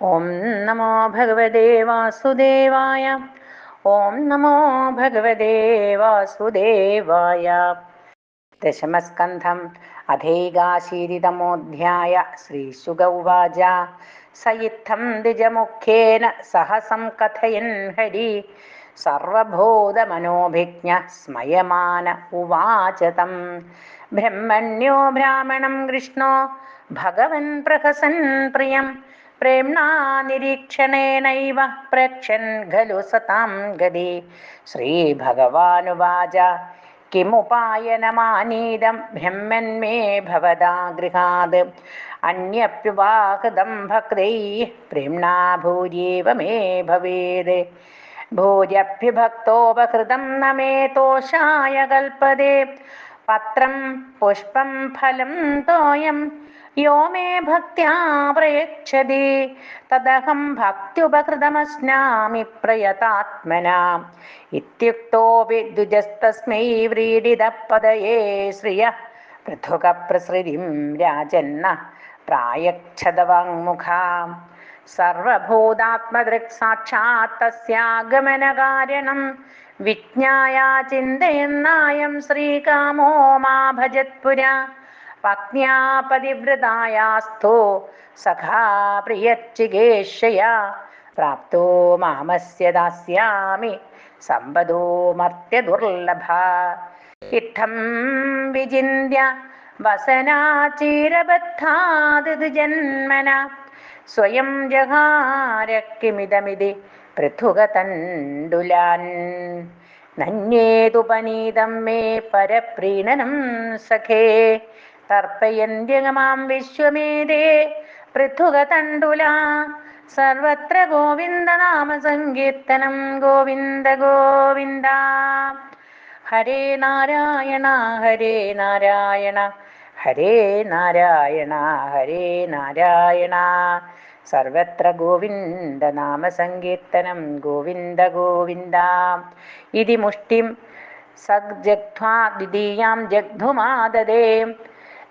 ഓം നമോ ഭഗവതേ വാസുദേവായ. ഓം നമോ ഭഗവതേ വാസുദേവായ. ദശമസ്കന്ധം അധൈകാശീരിതമോऽധ്യായ. ശ്രീശുക ഉവാച. സയിത്തം ദ്വിജമുഖ്യേന സഹ സംകഥയൻ ഹരി സർവഭൂതമനോഭിജ്ഞ സ്മയമാന ഉവാച തം. ബ്രഹ്മണ്യോ ബ്രാഹ്മണം കൃഷ്ണോ ഭഗവൻ പ്രഹസൻ പ്രിയം പ്രേംണാ നിരീക്ഷണേനൈവ പ്രക്ഷൻ ഖലു സതാം ഗതി. ശ്രീഭഗവാനുവാച. കിമുപായനമാനീതം ബ്രഹ്മന്മേ ഭവതാ ഗൃഹാത് അന്യപ്യുപാഹൃതം ഭക്തൈഃ പ്രേംണാ ഭൂര്യേവ മേ ഭവേത്. ഭൂര്യഭ്യുഭക്തോപഹൃതം ന മേ തോഷായ കൽപ്പതേ. പത്രം പുഷ്പം ഫലം തോയം യോ മേ ഭക്ത്യാ പ്രയച്ഛതി തദഹം ഭക്ത്യുപഹൃതമസ്നാമി പ്രയതാത്മനാ. ഇത്യുക്തോപി ദ്വിജസ്തസ്മൈ വ്രീഡിതഃ പദയേ ശ്രിയഃ പൃഥുകപ്രസൃതിം രാജന്ന പ്രായച്ഛദവാങ്മുഖാ. സർവഭൂതാത്മദൃക് സാക്ഷാത് തസ്യാഗമനകാരണം വിജ്ഞായ ചിന്തയന്നായം ശ്രീകാമോ മാ ഭജത്പുരാ. പത്ന്യാ പതിവ്രതായാസ്തോ സഖാ പ്രിയച്ചികേഷയാ പ്രാപ്തോ മാമസ്യ ദാസ്യാമി സമ്പദോ മർത്യദുർലഭ. ഇത്തം വിചിന്യ വസനാചീരബദ്ധാദ്ജന്മന സ്വയം ജഹാര കിമിദമിതി പൃഥുകതണ്ഡുലാൻ. നന്യേതുപനീതം മേ പരപ്രീണനം സഖേ തർപ്പയന്ത്യഗമാം വിശ്വമേതേ പൃഥുകതണ്ഡുലാ. സർവത്ര ഗോവിന്ദനാമ സങ്കീർത്തനം. ഗോവിന്ദ ഗോവിന്ദ. ഹരേ നാരായണ ഹരേ നാരായണ ഹരേ നാരായണ ഹരേ നാരായണ. സർവത്ര ഗോവിന്ദ നാമ സങ്കീർത്തനം. ഗോവിന്ദ ഗോവിന്ദ. ഇതി മുഷ്ടിം സഗ്ജഗ്ധ്വാ ദ്വിതീയാം ജഗ്ധുമാദദേ.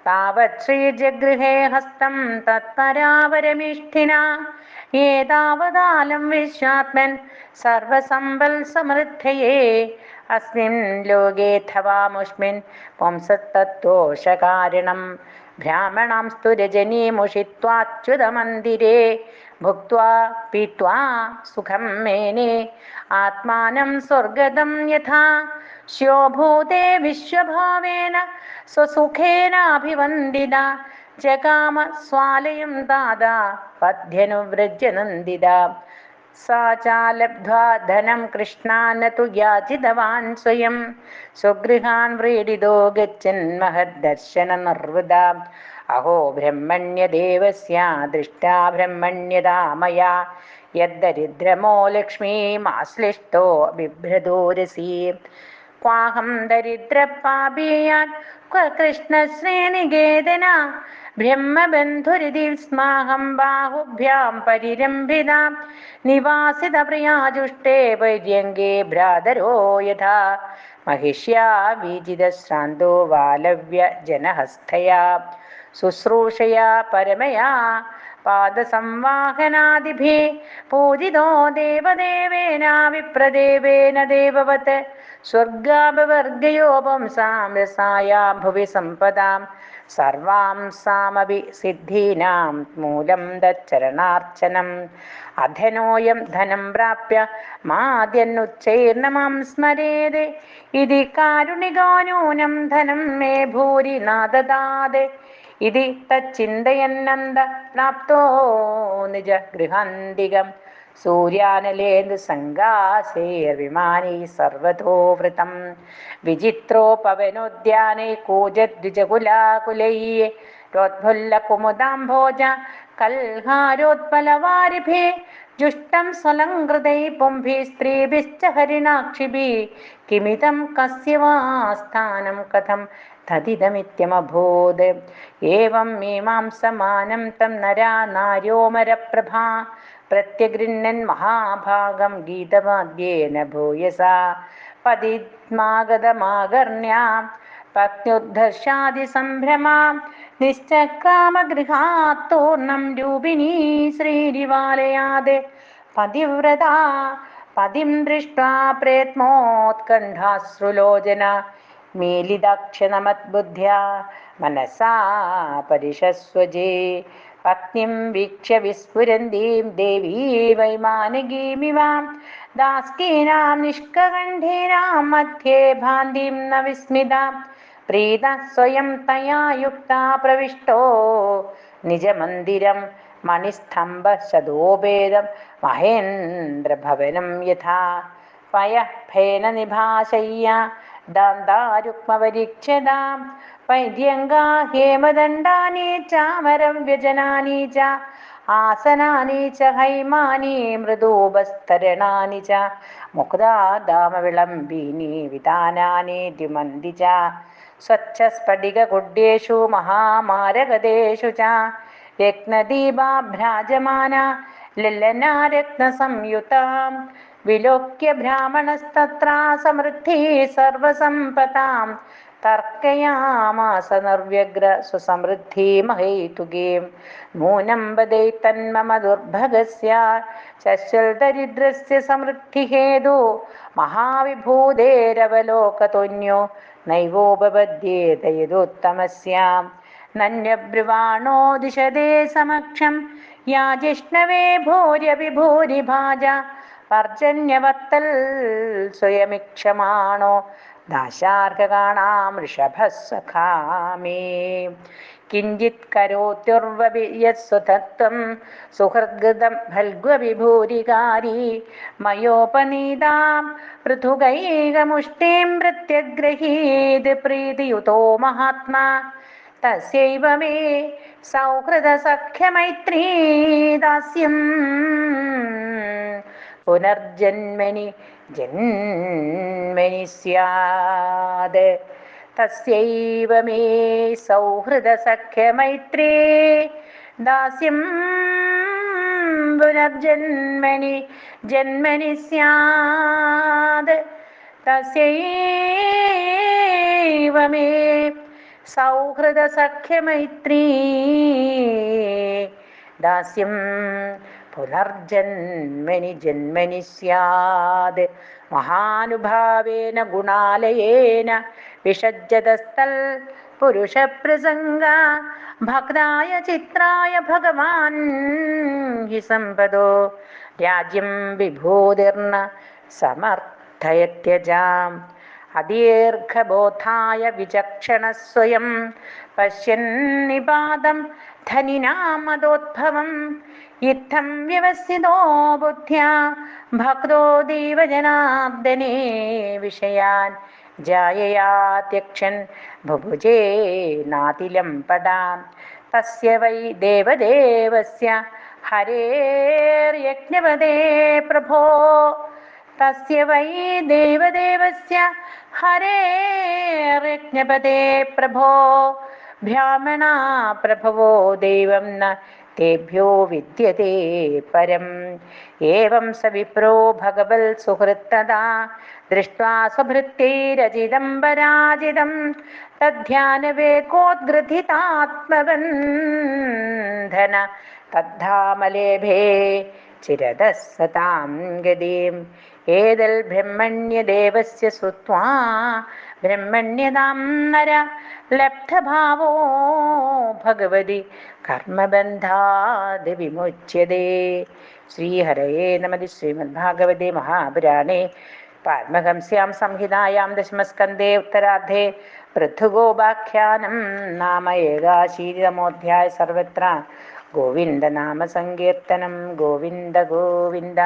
താവത് ശ്രീജഗൃഹേ ഹസ്തം തത്പരാപരമിഷ്ഠിനാ. ഏതാവതാലം വിശ്വാത്മൻ സർവസമ്പൽ സമൃദ്ധയേ. അസ്മിൻ ലോകേഥവാ മുഷ്മിൻ പുംസത്തത്തോഷകാരണം ബ്രാഹ്മണാംസ്തു രജനീമുഷിത്വാച്യുതമന്ദിരേ ഭുക്ത്വാ പീത്വാ സുഖം മേനേ ആത്മാനം സ്വർഗദം യഥാ ശ്യോഭൂതേ വിശ്വഭാവേന സ്വസുഖേനാഭിവന്ദിത. ജഗാമ സ്വാലയം ദാദാ പദ്ധ്യനുവ്രജ്യ നന്ദിത. സാ ചാലബ്ധ്വാ ധനം കൃഷ്ണാൻ തു യാചിതവാൻ സ്വയം സ്വഗൃഹാൻ വ്രീഡിതോ ഗച്ഛൻ മഹദ്ദർശന നിർവൃത. അഹോ ബ്രഹ്മണ്യദേവസ്യ ദൃഷ്ടാ ബ്രഹ്മണ്യതാ മയാ യദ്ദരിദ്രമോ ലക്ഷ്മീമാശ്ലിഷ്ടോ ബിഭ്രതോരസി. ക്വാഹം ദരിദ്രപാപീയാൻ ക്വ കൃഷ്ണശ്രീനികേതന ബ്രഹ്മബന്ധുരിതി സ്മാഹം ബാഹുഭ്യാം പരിരംഭിത. നിവാസിത പ്രിയാജുഷ്ടേ പര്യങ്കേ ഭ്രാതരോ യഥാ മഹിഷ്യാ വീജിതശ്രാന്തോ വാലവ്യ ജനഹസ്ഥയാ ശുശ്രൂഷയാ പരമയാ പാദസംവാഹനാദിഭിः പൂജിതോ ദേവദേവേന വിപ്രദേവേന ദേവവത്. സ്വർഗാപവർഗയോ പുംസാം രസായാം ഭുവി സമ്പദാം സർവാം സാമപി സിദ്ധീനാം മൂലം തച്ചരണാർച്ചനം. അധനോയം ധനം പ്രാപ്യ മാദ്യന്നുച്ചൈർനമാം സ്മരേത്. ഇതി കാരുണികോ നൂനം ധനം മേ ഭൂരി നാദദാത്. ഇതി തച്ചിന്തയന്നന്ദ പ്രാപ്തോ നിജ ഗൃഹാന്തികം. സൂര്യാനലേന്ദു സംഗാസേർവിമാനൈ സർവതോ വൃതം. വിചിത്രോപവനോദ്യാനൈ കൂജദ്വിജകുലാകുലൈ പ്രോദ്ഫുല്ലകുമുദാംഭോജ കൽഹാരോത്പലവാരിഭി. ജുഷ്ടം സ്വലംകൃതൈ പുംഭിः സ്ത്രീഭിശ്ച ഹരിണാക്ഷിഭിः. കിമിതം കസ്യ വാ സ്ഥാനം കഥം തദിദമിത്യമഭൂത്. ഏവം മീമാംസമാനം തം നരാ നാര്യോമരപ്രഭാ പ്രത്യഗൃഹ്ണൻ മഹാഭാഗം ഗീതവാദ്യേന ഭൂയസാ പതിത്മാഗതമാകർണ്യ പത്ന്യുദ്ധർഷാദിസംഭ്രമാം നിശ്ചക്രാമഗൃഹാത്തൂർണം രൂപിണീ ശ്രീരിവാലയാത് പതിവ്രത പതിം ദൃഷ്ട്വാ പ്രയത്നോത്കണ്ഠാശ്രുലോചന മീലിതാക്ഷണമദ്ബുദ്ധ്യാ മനസാ പരിഷസ്വജേ പത്നിം വീക്ഷ്യ വിസ്ഫുരന്തീം ദേവീ വൈമാനഗീമിവാം ദാസ്കീനാം നിഷ്കകണ്ഠീനാം മധ്യേ ഭാന്തിം ന വിസ്മിതാം പ്രീത സ്വയം തയാ യുക്താ പ്രവിഷ്ടോ നിജമന്ദിരം മണിസ്തംഭശതോപേതം മഹേന്ദ്രഭവനം യഥാ പയഃഫേന നിഭാശയ്യ ദാന്താരുക്മപരീക്ഷ്യതാം വൈദ്യംഗാ ഹേമദണ്ഡാനി ചാമരം വ്യജനാനി ച ആസനാനി ച ഹൈമാനി മൃദൂപസ്തരണാനി ച മുക്താദാമവിളംബീനി വിതാനാനി ദ്യുമന്തി ച സ്വച്ഛസ്ഫടികകുഡ്യേഷു മഹാമാരകദേഷു ച രത്നദീപാഭ്രാജമാന ലല്ലനാ രത്നസംയുതാം വിലോക്യ ബ്രാഹ്മണസ്തത്ര സമൃദ്ധി സർവസമ്പതാം തർക്കയാമാസ നിർവ്യഗ്ര സുസമൃദ്ധിമഹേതുകീം നൂനം വദൈ തന്മമ ദുർഭഗസ്യ ശശ്വൽദരിദ്രസ്യ സമൃദ്ധിഹേതു മഹാവിഭൂതേരവലോകതോന്യോ നൈവോപപദ്യേത യദുത്തമസ്യാം നന്യബ്രുവാണോ ദിശതേ സമക്ഷം യാജിഷ്ണവേ ഭൂര്യപി ഭൂരിഭാജ പർജന്യവത്തൽ സ്വയമിക്ഷമാണോ ദാശാർഹകാണാം ഋഷഭസഖാമേ കിഞ്ചിത് കരോത്യുർവപി യത്സുതത്വം സുഹൃദ്ഗതം ഫൽഗ്വവിഭൂരികാരി മയോപനീതാം പൃഥുകൈകമുഷ്ടിം പ്രത്യഗ്രഹീത് പ്രീതിയുതോ മഹാത്മാ തസ്യൈവ മേ സൗഹൃദസഖ്യമൈത്രീ ദാസ്യം പുനർജന്മനി ജന്മനി സ്യാത് തസ്യൈവ മേ സൗഹൃദസഖ്യമൈത്രീ ദാസ്യം പുനർജന്മനി ജന്മനി സ്യാത് തസ്യൈവ മേ സൗഹൃദസഖ്യമൈത്രീ ദാസ്യം പുനർജന്മനി ജന്മനി സ്യാത് മഹാനുഭാവേന ഗുണാലയേന വിഷജ്ജതസ്ഥൽ പുരുഷപ്രസംഗ ഭക്തായ ചിത്രായ ഭഗവാൻ ഹി സമ്പദോ രാജ്യം വിഭൂതിർന സമർത്ഥയത്യജാം അദീർഘബോധായ വിചക്ഷണ സ്വയം പശ്യന്നിപാതം ധനിനാമദോദ്ഭവം ഇത്തം വ്യവസ്ഥിതോ ബുദ്ധ്യാ ഭക്തോ ദൈവജനാർദ്ദനേ വിഷയാൻ ജായയാത്യക്ഷൻ ബുഭുജേ നാതിലം പദാം തസ്യ വൈ ദേവദേവസ്യ ഹരേർയജ്ഞപദേ പ്രഭോ തസ്യ വൈ ദേവദേവസ്യ ഹരേർയജ്ഞപദേ പ്രഭോ ബ്രാഹ്മണാ പ്രഭവോ ദൈവം ന തേഭ്യോ വിദ്യതേ പരം ഏവം സ വിപ്രോ ഭഗവൽ സുഹൃത്തദാ ദൃഷ്ട്വാ സ്വഭൃത്യൈരജിതം പരാജിതം തദ്ധ്യാനവേകോദ്ഗൃഥിതാത്മബന്ധന തദ്ധാമലേഭേ ചിരതഃ സതാം ഗതിം ഏതൽ ബ്രഹ്മണ്യദേവസ്യ ശ്രുത്വാ ബ്രഹ്മണ്യതാം നര ലബ്ധഭാവോ ഭഗവതി കർമ്മബന്ധാത് വിമുച്യതേ. ശ്രീഹരയേ നമഃ. ശ്രീമദ്ഭാഗവതേ മഹാപുരാണേ പാരമഹംസ്യാം സംഹിതായാം ദശമസ്കന്ധേ ഉത്തരാർദ്ധേ പൃഥുഗോപാഖ്യാനം നാമ ഏകാശീതമോധ്യായ. സർവത്ര ഗോവിന്ദനാമ സങ്കീർത്തനം. ഗോവിന്ദ ഗോവിന്ദ.